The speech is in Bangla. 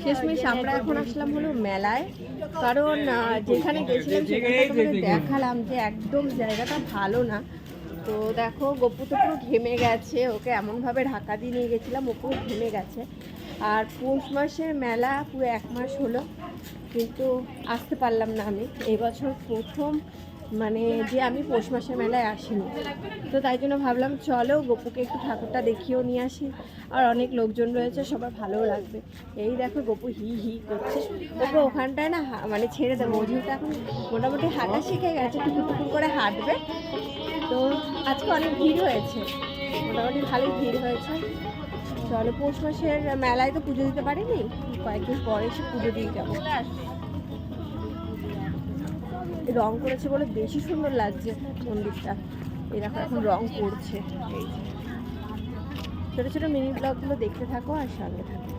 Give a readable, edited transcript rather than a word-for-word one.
শেষমেশ আমরা এখন আসলাম হলো মেলায়, কারণ যেখানে গেছিলাম সেখানে তোমাদের দেখালাম যে একদম জায়গাটা ভালো না। তো দেখো গপু তো পুরো ঘেমে গেছে, ওকে এমনভাবে ঢাকা দিয়ে নিয়ে গেছিলাম ও পুরো ঘেমে গেছে। আর পৌষ মাসের মেলা পুরো 1 মাস হলো, কিন্তু আসতে পারলাম না আমি। এই বছর প্রথম মানে যে আমি পৌষ মাসের মেলায় আসিনি, তো তাই জন্য ভাবলাম চলো গপুকে একটু ঠাকুরটা দেখিয়েও নিয়ে আসি। আর অনেক লোকজন রয়েছে, সবার ভালোও লাগবে। এই দেখো গপু হি হি করছে, ওকে ওখানটায় না মানে ছেড়ে দেবো। ও যেহেতু এখন মোটামুটি হাঁটা শিখে গেছে, টুকুর টুকুর করে হাঁটবে। তো আজকে অনেক ভিড় হয়েছে, মোটামুটি ভালোই ভিড় হয়েছে। চলো পৌষ মাসের মেলায় তো পুজো দিতে পারিনি, কয়েকদিন পরে এসে পুজো দিয়ে যাবো। রং করেছে বলে বেশি সুন্দর লাগছে মন্দিরটা। এই দেখো এখন রং করছে। এই ছোটো ছোটো মিনি ব্লগগুলো দেখতে থাকো আর সঙ্গে থাকো।